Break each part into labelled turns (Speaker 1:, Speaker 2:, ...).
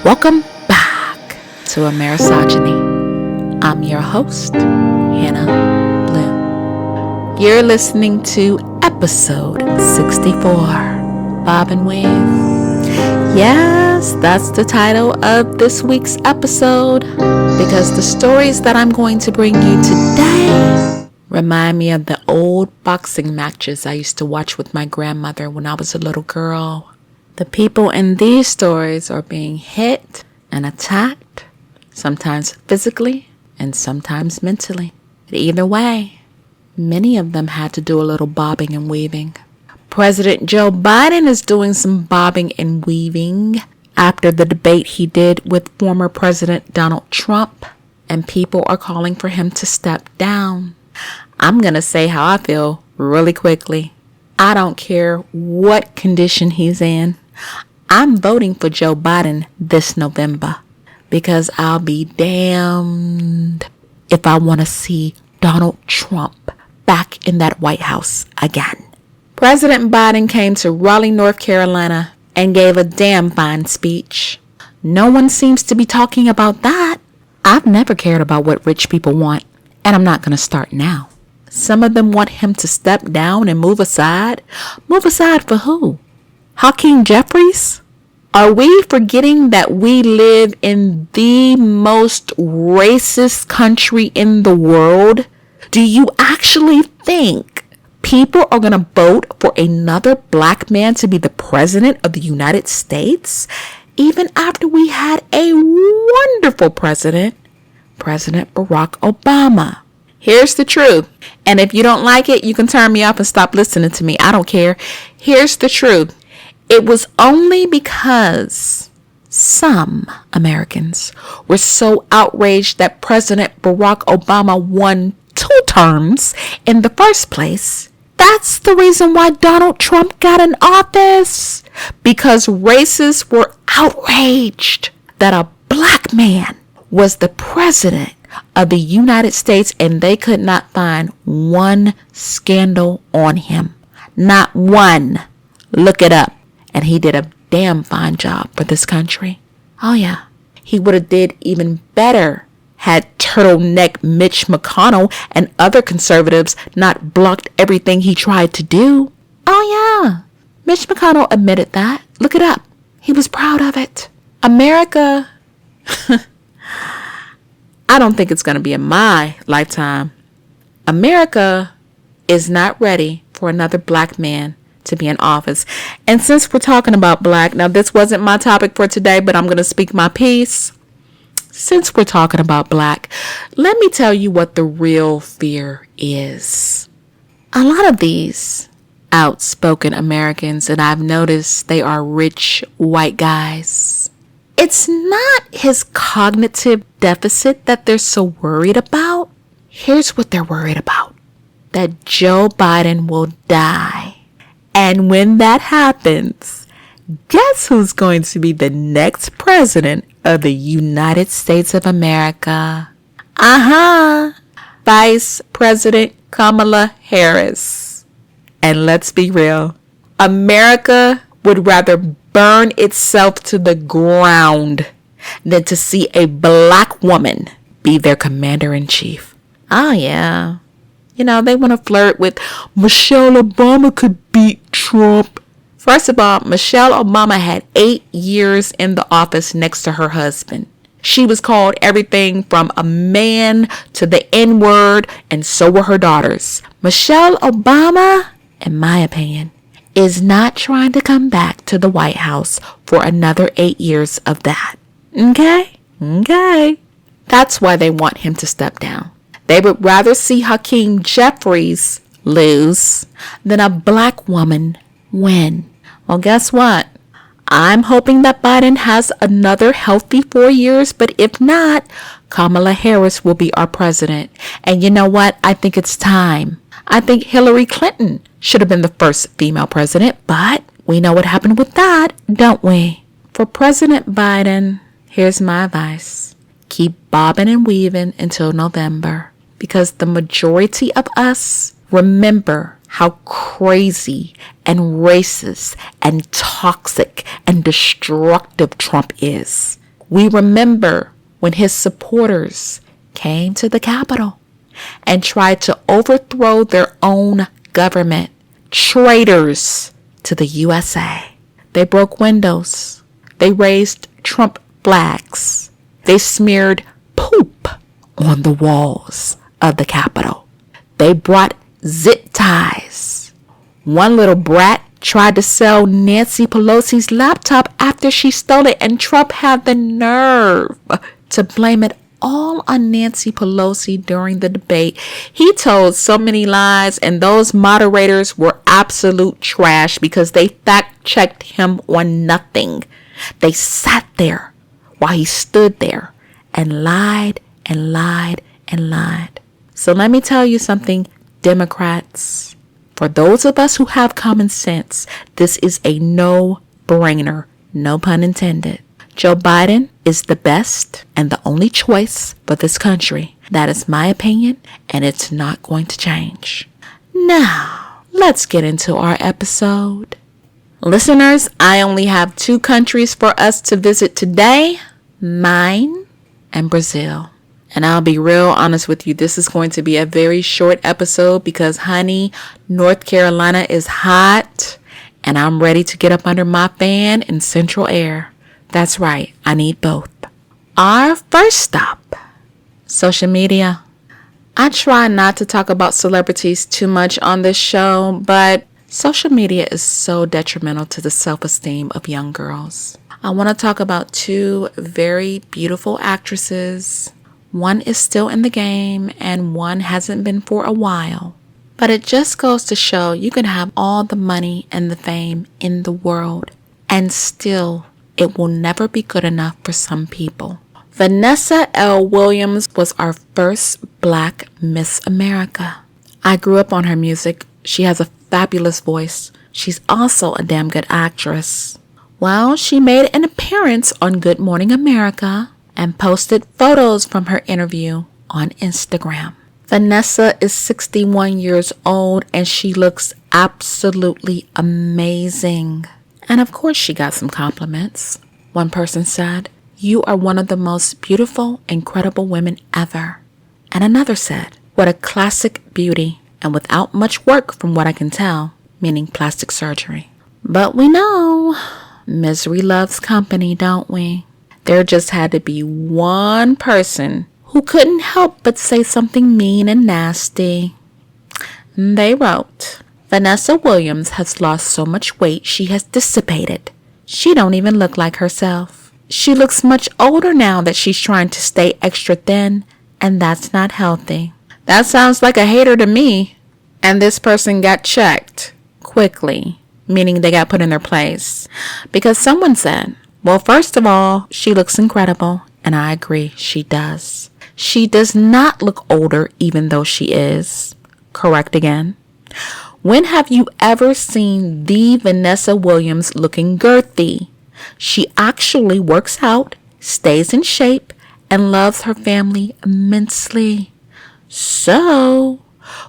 Speaker 1: Welcome back to Amerisogyny. I'm your host, Hannah Blue. You're listening to episode 64, Bob and Weave. Yes, that's the title of this week's episode, because the stories that I'm going to bring you today remind me of the old boxing matches I used to watch with my grandmother when I was a little girl. The people in these stories are being hit and attacked, sometimes physically and sometimes mentally. But either way, many of them had to do a little bobbing and weaving. President Joe Biden is doing some bobbing and weaving after the debate he did with former President Donald Trump, and people are calling for him to step down. I'm going to say how I feel really quickly. I don't care what condition he's in. I'm voting for Joe Biden this November, because I'll be damned if I want to see Donald Trump back in that White House again. President Biden came to Raleigh, North Carolina and gave a damn fine speech. No one seems to be talking about that. I've never cared about what rich people want, and I'm not going to start now. Some of them want him to step down and move aside. Move aside for who? Hakeem Jeffries? Are we forgetting that we live in the most racist country in the world? Do you actually think people are going to vote for another black man to be the president of the United States, even after we had a wonderful president, President Barack Obama? Here's the truth. And if you don't like it, you can turn me off and stop listening to me. I don't care. Here's the truth. It was only because some Americans were so outraged that President Barack Obama won 2 terms in the first place. That's the reason why Donald Trump got in office. Because racists were outraged that a black man was the president of the United States, and they could not find one scandal on him. Not one. Look it up. And he did a damn fine job for this country. Oh yeah. He would have did even better had turtleneck Mitch McConnell and other conservatives not blocked everything he tried to do. Oh yeah. Mitch McConnell admitted that. Look it up. He was proud of it. America, I don't think it's going to be in my lifetime. America is not ready for another black man to be in office. And since we're talking about black, now this wasn't my topic for today, but I'm going to speak my piece. Since we're talking about black, let me tell you what the real fear is. A lot of these outspoken Americans, and I've noticed they are rich white guys. It's not his cognitive deficit that they're so worried about. Here's what they're worried about. That Joe Biden will die. And when that happens, guess who's going to be the next president of the United States of America? Vice President Kamala Harris. And let's be real, America would rather burn itself to the ground than to see a black woman be their commander-in-chief. Oh yeah. You know, they want to flirt with Michelle Obama could beat Trump. First of all, Michelle Obama had 8 years in the office next to her husband. She was called everything from a man to the N-word, and so were her daughters. Michelle Obama, in my opinion, is not trying to come back to the White House for another 8 years of that. Okay? That's why they want him to step down. They would rather see Hakeem Jeffries lose than a black woman win. Well, guess what? I'm hoping that Biden has another healthy 4 years, but if not, Kamala Harris will be our president. And you know what? I think it's time. I think Hillary Clinton should have been the first female president, but we know what happened with that, don't we? For President Biden, here's my advice. Keep bobbing and weaving until November. Because the majority of us remember how crazy and racist and toxic and destructive Trump is. We remember when his supporters came to the Capitol and tried to overthrow their own government. Traitors to the USA. They broke windows. They raised Trump flags. They smeared poop on the walls of the Capitol. They brought zip ties. One little brat tried to sell Nancy Pelosi's laptop after she stole it, and Trump had the nerve to blame it all on Nancy Pelosi during the debate. He told so many lies, and those moderators were absolute trash because they fact-checked him on nothing. They sat there while he stood there and lied and lied and lied. So let me tell you something, Democrats. For those of us who have common sense, this is a no-brainer, no pun intended. Joe Biden is the best and the only choice for this country. That is my opinion, and it's not going to change. Now, let's get into our episode. Listeners, I only have 2 countries for us to visit today, mine and Brazil. And I'll be real honest with you, this is going to be a very short episode because, honey, North Carolina is hot and I'm ready to get up under my fan in central air. That's right, I need both. Our first stop, social media. I try not to talk about celebrities too much on this show, but social media is so detrimental to the self-esteem of young girls. I want to talk about 2 very beautiful actresses. One is still in the game and one hasn't been for a while. But it just goes to show you can have all the money and the fame in the world and still it will never be good enough for some people. Vanessa L. Williams was our first Black Miss America. I grew up on her music. She has a fabulous voice. She's also a damn good actress. Well, she made an appearance on Good Morning America and posted photos from her interview on Instagram. Vanessa is 61 years old and she looks absolutely amazing. And of course she got some compliments. One person said, "You are one of the most beautiful, incredible women ever." And another said, "What a classic beauty and without much work from what I can tell," meaning plastic surgery. But we know misery loves company, don't we? There just had to be one person who couldn't help but say something mean and nasty. They wrote, "Vanessa Williams has lost so much weight she has dissipated. She don't even look like herself. She looks much older now that she's trying to stay extra thin, and that's not healthy." That sounds like a hater to me. And this person got checked quickly, meaning they got put in their place. Because someone said, "Well, first of all, she looks incredible," and I agree, she does. She does not look older even though she is. Correct again. When have you ever seen the Vanessa Williams looking girthy? She actually works out, stays in shape, and loves her family immensely. So,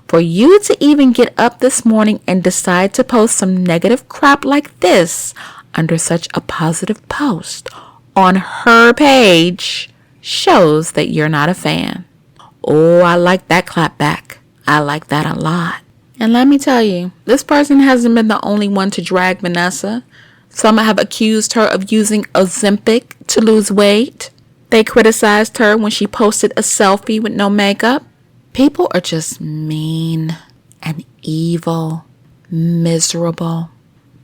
Speaker 1: for you to even get up this morning and decide to post some negative crap like this under such a positive post on her page shows that you're not a fan. Oh, I like that clap back. I like that a lot. And let me tell you, this person hasn't been the only one to drag Vanessa. Some have accused her of using Ozempic to lose weight. They criticized her when she posted a selfie with no makeup. People are just mean and evil, miserable.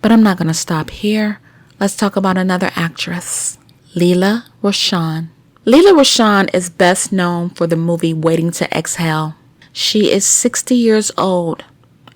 Speaker 1: But I'm not going to stop here. Let's talk about another actress, Lela Rochon. Lela Rochon is best known for the movie Waiting to Exhale. She is 60 years old,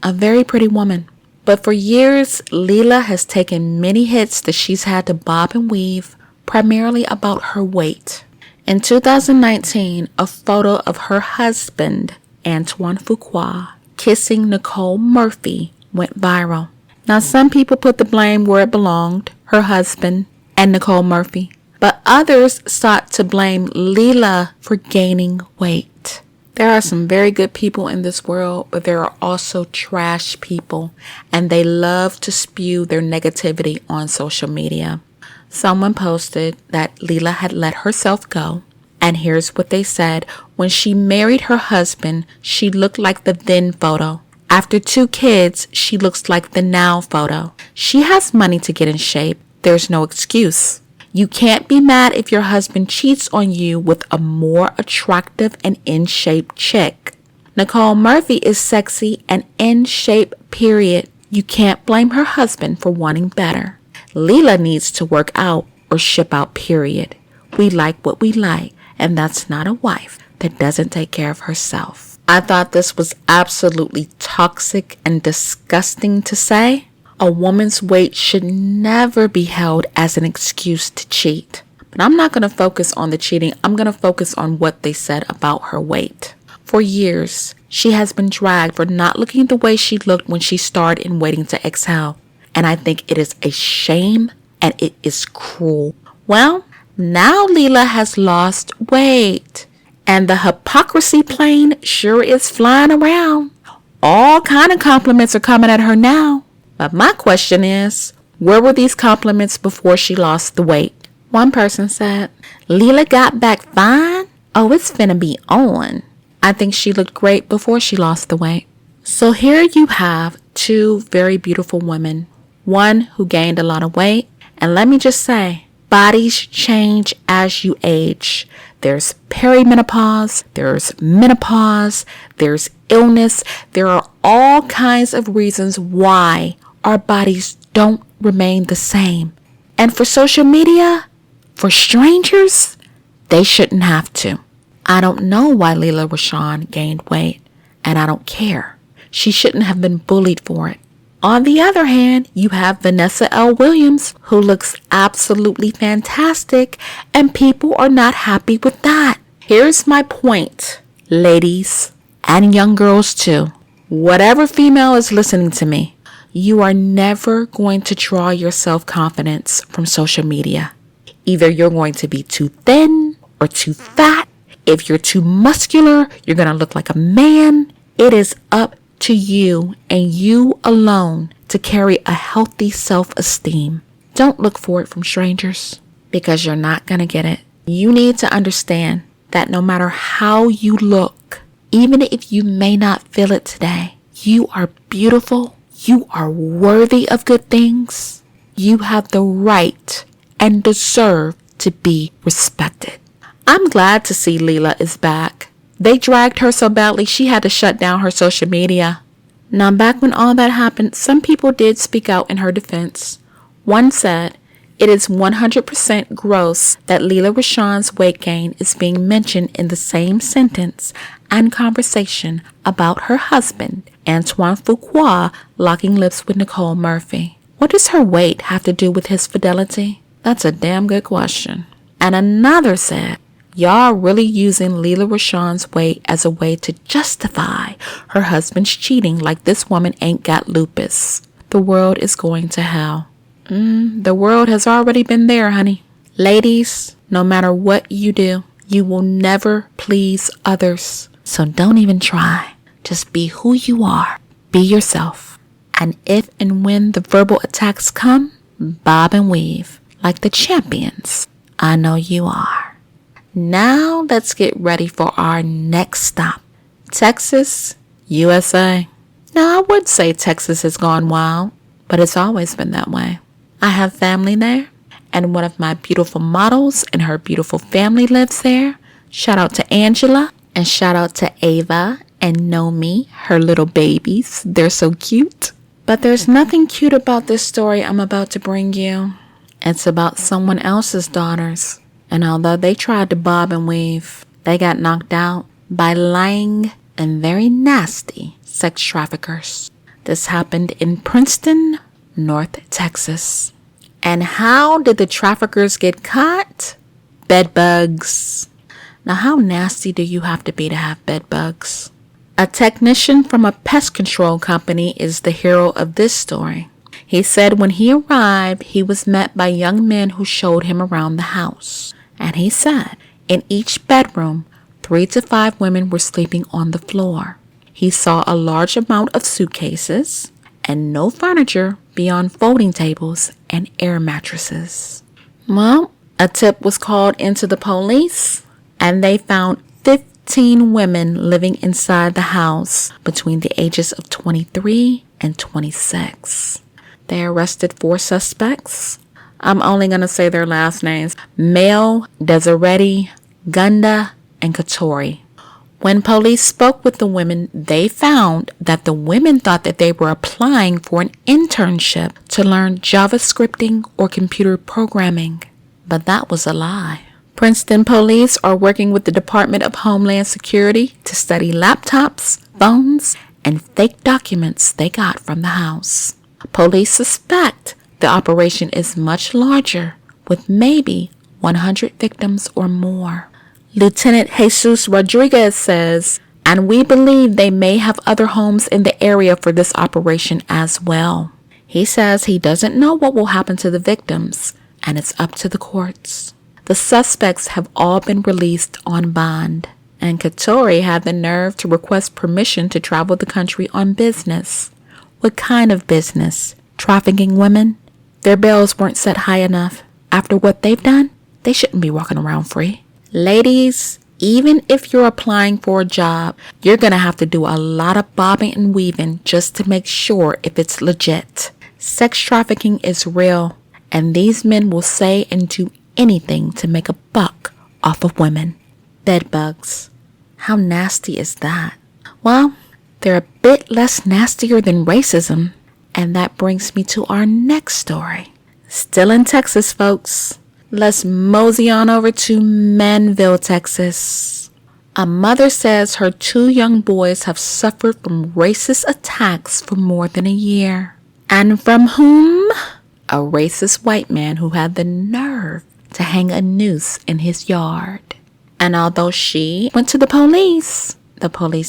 Speaker 1: a very pretty woman. But for years, Lela has taken many hits that she's had to bob and weave, primarily about her weight. In 2019, a photo of her husband, Antoine Fuqua, kissing Nicole Murphy went viral. Now, some people put the blame where it belonged, her husband and Nicole Murphy. But others sought to blame Lela for gaining weight. There are some very good people in this world, but there are also trash people, and they love to spew their negativity on social media. Someone posted that Leela had let herself go. And here's what they said. When she married her husband, she looked like the then photo. After 2 kids, she looks like the now photo. She has money to get in shape. There's no excuse. You can't be mad if your husband cheats on you with a more attractive and in shape chick. Nicole Murphy is sexy and in shape, period. You can't blame her husband for wanting better. Leela needs to work out or ship out, period. We like what we like, and that's not a wife that doesn't take care of herself. I thought this was absolutely toxic and disgusting to say. A woman's weight should never be held as an excuse to cheat. But I'm not going to focus on the cheating. I'm going to focus on what they said about her weight. For years, she has been dragged for not looking the way she looked when she starred in Waiting to Exhale. And I think it is a shame and it is cruel. Well, now Leela has lost weight. And the hypocrisy plane sure is flying around. All kind of compliments are coming at her now. But my question is, where were these compliments before she lost the weight? One person said, Leela got back fine? Oh, it's finna be on. I think she looked great before she lost the weight. So here you have 2 very beautiful women. One who gained a lot of weight. And let me just say, bodies change as you age. There's perimenopause, there's menopause, there's illness. There are all kinds of reasons why our bodies don't remain the same. And for social media, for strangers, they shouldn't have to. I don't know why Leela Rashawn gained weight, and I don't care. She shouldn't have been bullied for it. On the other hand, you have Vanessa L. Williams, who looks absolutely fantastic, and people are not happy with that. Here's my point, ladies, and young girls too. Whatever female is listening to me, you are never going to draw your self-confidence from social media. Either you're going to be too thin or too fat. If you're too muscular, you're going to look like a man. It is up to you and you alone to carry a healthy self-esteem. Don't look for it from strangers because you're not going to get it. You need to understand that no matter how you look, even if you may not feel it today, you are beautiful. You are worthy of good things. You have the right and deserve to be respected. I'm glad to see Leela is back. They dragged her so badly she had to shut down her social media. Now, back when all that happened, some people did speak out in her defense. One said, it is 100% gross that Leela Rashawn's weight gain is being mentioned in the same sentence and conversation about her husband, Antoine Fuqua, locking lips with Nicole Murphy. What does her weight have to do with his fidelity? That's a damn good question. And another said, y'all really using Leela Rashawn's weight as a way to justify her husband's cheating like this woman ain't got lupus. The world is going to hell. The world has already been there, honey. Ladies, no matter what you do, you will never please others. So don't even try. Just be who you are. Be yourself. And if and when the verbal attacks come, bob and weave like the champions I know you are. Now let's get ready for our next stop. Texas, USA. Now I would say Texas has gone wild, but it's always been that way. I have family there, and one of my beautiful models and her beautiful family lives there. Shout out to Angela, and shout out to Ava and Nomi, her little babies. They're so cute. But there's nothing cute about this story I'm about to bring you. It's about someone else's daughters. And although they tried to bob and weave, they got knocked out by lying and very nasty sex traffickers. This happened in Princeton, North Texas. And how did the traffickers get caught? Bed bugs. Now, how nasty do you have to be to have bed bugs? A technician from a pest control company is the hero of this story. He said when he arrived, he was met by young men who showed him around the house. And he said, in each bedroom, 3 to 5 women were sleeping on the floor. He saw a large amount of suitcases and no furniture beyond folding tables and air mattresses. Well, a tip was called into the police, and they found 15 women living inside the house between the ages of 23 and 26. They arrested 4 suspects. I'm only going to say their last names: Male, Desiree, Gunda, and Katori. When police spoke with the women, they found that the women thought that they were applying for an internship to learn JavaScripting or computer programming. But that was a lie. Princeton police are working with the Department of Homeland Security to study laptops, phones, and fake documents they got from the house. Police suspect the operation is much larger, with maybe 100 victims or more. Lieutenant Jesus Rodriguez says, and we believe they may have other homes in the area for this operation as well. He says he doesn't know what will happen to the victims, and it's up to the courts. The suspects have all been released on bond, and Katori had the nerve to request permission to travel the country on business. What kind of business? Trafficking women? Their bails weren't set high enough. After what they've done, they shouldn't be walking around free. Ladies, even if you're applying for a job, you're going to have to do a lot of bobbing and weaving just to make sure if it's legit. Sex trafficking is real, and these men will say and do anything to make a buck off of women. Bedbugs. How nasty is that? Well, they're a bit less nastier than racism, and that brings me to our next story. Still in Texas, folks. Let's mosey on over to Manville, Texas. A mother says her 2 young boys have suffered from racist attacks for more than a year. And from whom? A racist white man who had the nerve to hang a noose in his yard. And although she went to the police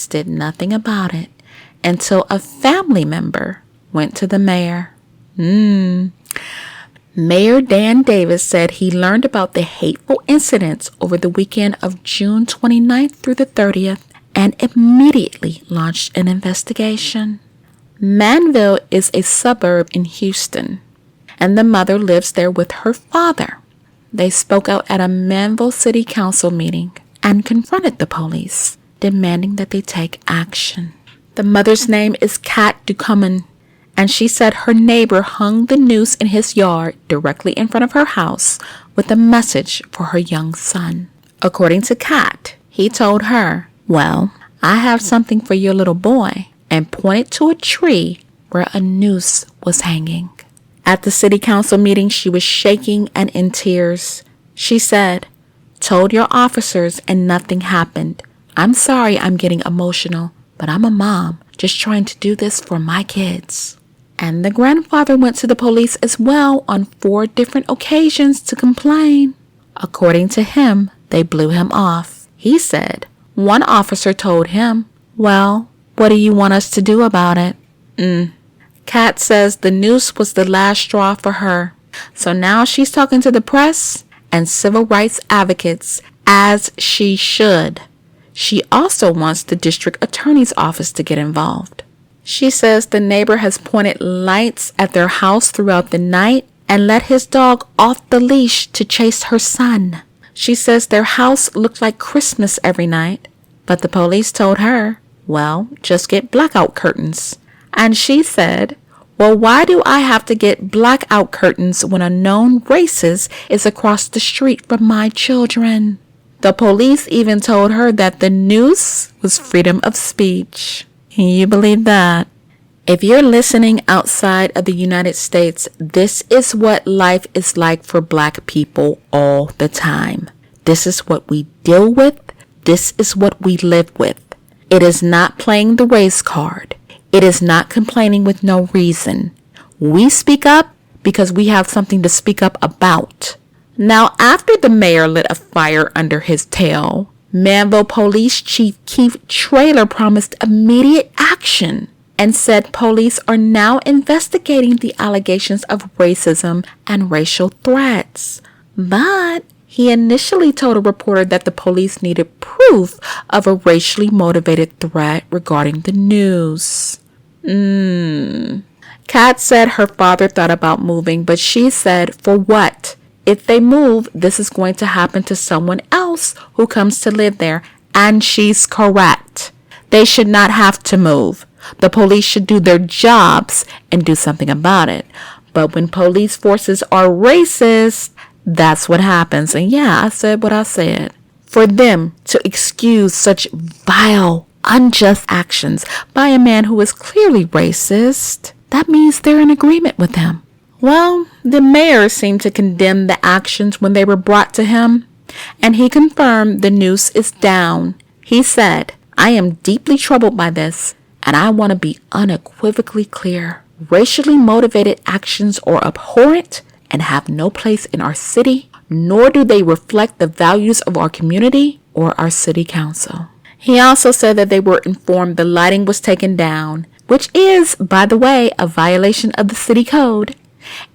Speaker 1: did nothing about it until a family member went to the mayor. Mayor Dan Davis said he learned about the hateful incidents over the weekend of June 29th through the 30th and immediately launched an investigation. Manville is a suburb in Houston, and the mother lives there with her father. They spoke out at a Manville City Council meeting and confronted the police, demanding that they take action. The mother's name is Kat Ducommun, and she said her neighbor hung the noose in his yard directly in front of her house with a message for her young son. According to Kat, he told her, "Well, I have something for your little boy," and pointed to a tree where a noose was hanging. At the city council meeting, she was shaking and in tears. She said, "Told your officers and nothing happened. I'm sorry I'm getting emotional, but I'm a mom just trying to do this for my kids." And the grandfather went to the police as well on 4 different occasions to complain. According to him, they blew him off. He said one officer told him, "Well, what do you want us to do about it?" Kat says the noose was the last straw for her. So now she's talking to the press and civil rights advocates, as she should. She also wants the district attorney's office to get involved. She says the neighbor has pointed lights at their house throughout the night and let his dog off the leash to chase her son. She says their house looked like Christmas every night, but the police told her, "Well, just get blackout curtains." And she said, "Well, why do I have to get blackout curtains when a known racist is across the street from my children?" The police even told her that the noose was freedom of speech. Can you believe that? If you're listening outside of the United States, this is what life is like for Black people all the time. This is what we deal with. This is what we live with. It is not playing the race card. It is not complaining with no reason. We speak up because we have something to speak up about. Now, after the mayor lit a fire under his tail, Manville Police Chief Keith Traylor promised immediate action and said police are now investigating the allegations of racism and racial threats. But he initially told a reporter that the police needed proof of a racially motivated threat regarding the news. Kat said her father thought about moving, but she said, "For what? if they move, this is going to happen to someone else who comes to live there. And she's correct. They should not have to move. The police should do their jobs and do something about it. But when police forces are racist, that's what happens. And yeah, I said what I said. For them to excuse such vile, unjust actions by a man who is clearly racist, that means they're in agreement with him. Well, the mayor seemed to condemn the actions when they were brought to him, and he confirmed the noose is down. He said, "I am deeply troubled by this, and I want to be unequivocally clear. Racially motivated actions are abhorrent and have no place in our city, nor do they reflect the values of our community or our city council." He also said that they were informed the lighting was taken down, which is, by the way, a violation of the city code.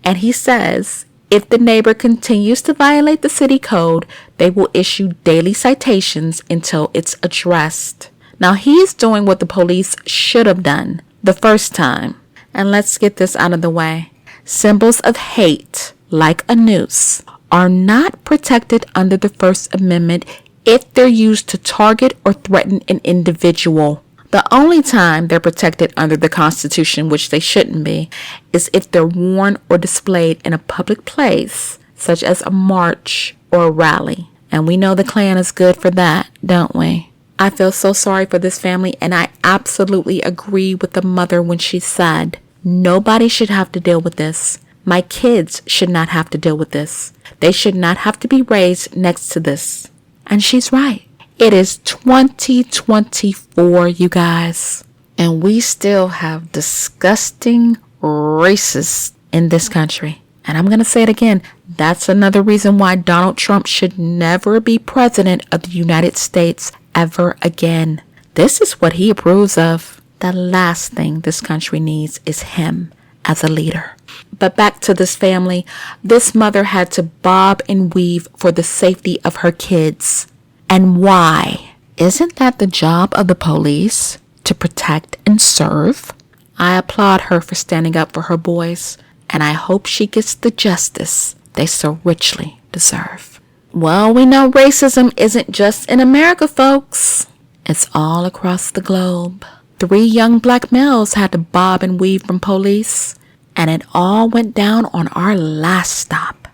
Speaker 1: And he says, if the neighbor continues to violate the city code, they will issue daily citations until it's addressed. Now, he's doing what the police should have done the first time. And let's get this out of the way. Symbols of hate, like a noose, are not protected under the First Amendment if they're used to target or threaten an individual. The only time they're protected under the Constitution, which they shouldn't be, is if they're worn or displayed in a public place, such as a march or a rally. And we know the Klan is good for that, don't we? I feel so sorry for this family, and I absolutely agree with the mother when she said, nobody should have to deal with this. My kids should not have to deal with this. They should not have to be raised next to this. And she's right. It is 2024, you guys, and we still have disgusting racists in this country. And I'm going to say it again. That's another reason why Donald Trump should never be president of the United States ever again. This is what he approves of. The last thing this country needs is him as a leader. But back to this family. This mother had to bob and weave for the safety of her kids. And why? Isn't that the job of the police, to protect and serve? I applaud her for standing up for her boys, and I hope she gets the justice they so richly deserve. Well, we know racism isn't just in America, folks. It's all across the globe. 3 young black males had to bob and weave from police, and it all went down on our last stop,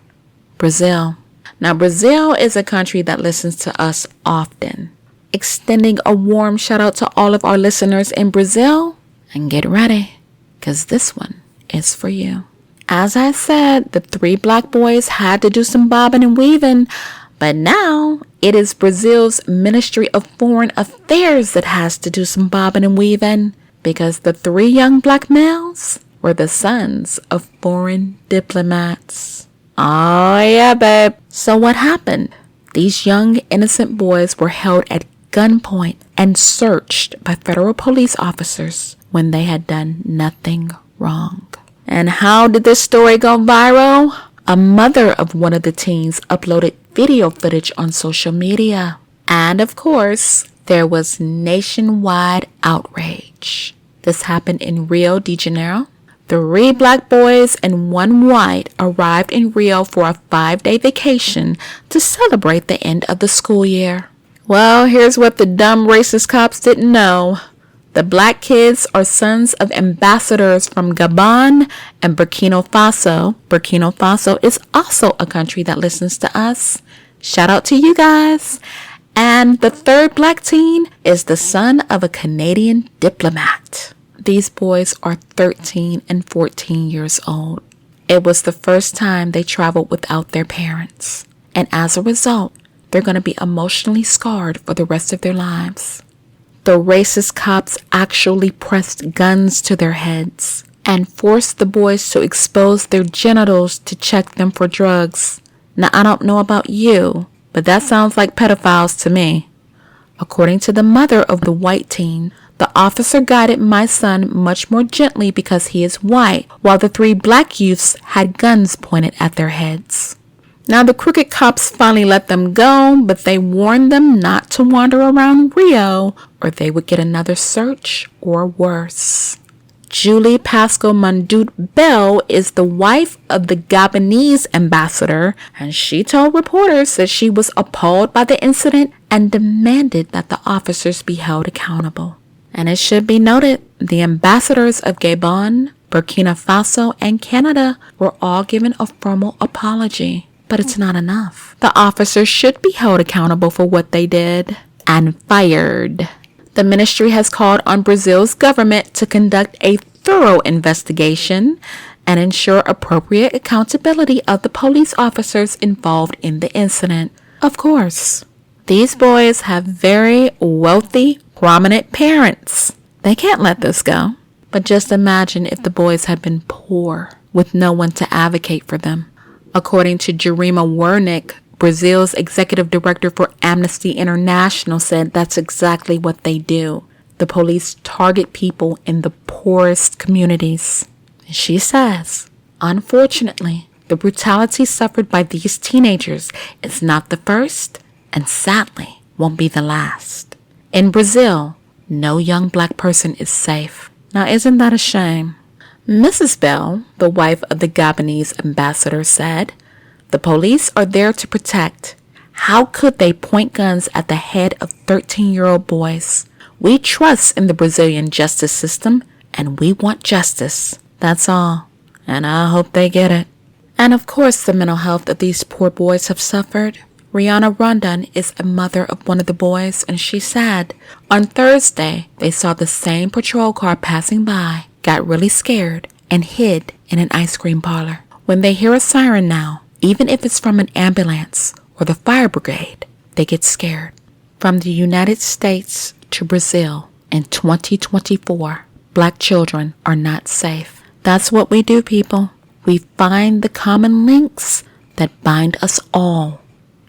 Speaker 1: Brazil. Now, Brazil is a country that listens to us often. Extending a warm shout out to all of our listeners in Brazil. And get ready, because this one is for you. As I said, the 3 black boys had to do some bobbing and weaving. But now it is Brazil's Ministry of Foreign Affairs that has to do some bobbing and weaving. Because the 3 young black males were the sons of foreign diplomats. Oh, yeah, babe. So what happened? These young, innocent boys were held at gunpoint and searched by federal police officers when they had done nothing wrong. And how did this story go viral? A mother of one of the teens uploaded video footage on social media. And of course, there was nationwide outrage. This happened in Rio de Janeiro. 3 black boys and 1 white arrived in Rio for a 5-day vacation to celebrate the end of the school year. Well, here's what the dumb racist cops didn't know. The black kids are sons of ambassadors from Gabon and Burkina Faso. Burkina Faso is also a country that listens to us. Shout out to you guys. And the 3rd black teen is the son of a Canadian diplomat. These boys are 13 and 14 years old. It was the first time they traveled without their parents. And as a result, they're going to be emotionally scarred for the rest of their lives. The racist cops actually pressed guns to their heads and forced the boys to expose their genitals to check them for drugs. Now, I don't know about you, but that sounds like pedophiles to me. According to the mother of the white teen, the officer guided my son much more gently because he is white, while the 3 black youths had guns pointed at their heads. Now, the crooked cops finally let them go, but they warned them not to wander around Rio or they would get another search or worse. Julie Pascal Mandut Bell is the wife of the Gabonese ambassador, and she told reporters that she was appalled by the incident and demanded that the officers be held accountable. And it should be noted, the ambassadors of Gabon, Burkina Faso, and Canada were all given a formal apology. But it's not enough. The officers should be held accountable for what they did and fired. The ministry has called on Brazil's government to conduct a thorough investigation and ensure appropriate accountability of the police officers involved in the incident. Of course, these boys have very wealthy, prominent parents. They can't let this go. But just imagine if the boys had been poor with no one to advocate for them. According to Jerima Wernick, Brazil's executive director for Amnesty International, said that's exactly what they do. The police target people in the poorest communities. She says, unfortunately, the brutality suffered by these teenagers is not the first and sadly won't be the last. In Brazil, no young black person is safe. Now, isn't that a shame? Mrs. Bell, the wife of the Gabonese ambassador, said, "The police are there to protect. How could they point guns at the head of 13-year-old boys? We trust in the Brazilian justice system, and we want justice. That's all. And I hope they get it." And of course, the mental health that these poor boys have suffered. Rihanna Rondon is a mother of one of the boys, and she said, on Thursday, they saw the same patrol car passing by, got really scared, and hid in an ice cream parlor. When they hear a siren now, even if it's from an ambulance or the fire brigade, they get scared. From the United States to Brazil in 2024, black children are not safe. That's what we do, people. We find the common links that bind us all.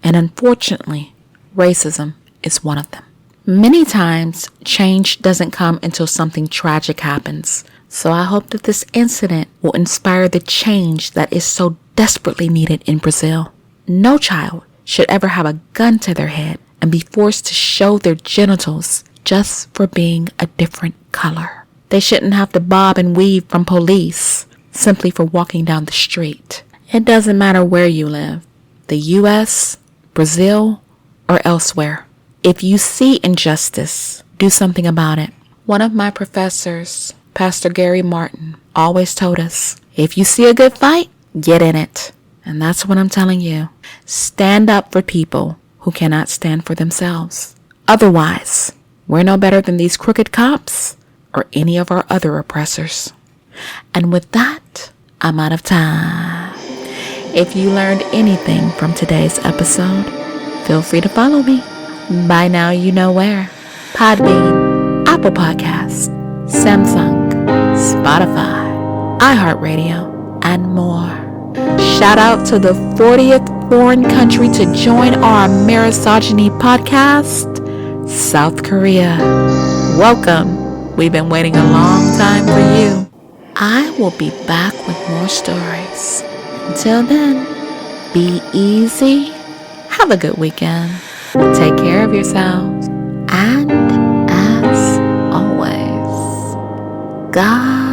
Speaker 1: And unfortunately, racism is one of them. Many times, change doesn't come until something tragic happens. So I hope that this incident will inspire the change that is so desperately needed in Brazil. No child should ever have a gun to their head and be forced to show their genitals just for being a different color. They shouldn't have to bob and weave from police simply for walking down the street. It doesn't matter where you live, the U.S., Brazil, or elsewhere. If you see injustice, do something about it. One of my professors, Pastor Gary Martin, always told us, if you see a good fight, get in it. And that's what I'm telling you. Stand up for people who cannot stand for themselves. Otherwise, we're no better than these crooked cops or any of our other oppressors. And with that, I'm out of time. If you learned anything from today's episode, feel free to follow me. By now you know where. Podbean, Apple Podcasts, Samsung, Spotify, iHeartRadio, and more. Shout out to the 40th foreign country to join our Amerisogyny podcast, South Korea. Welcome. We've been waiting a long time for you. I will be back with more stories. Until then, be easy, have a good weekend, take care of yourselves, and as always, God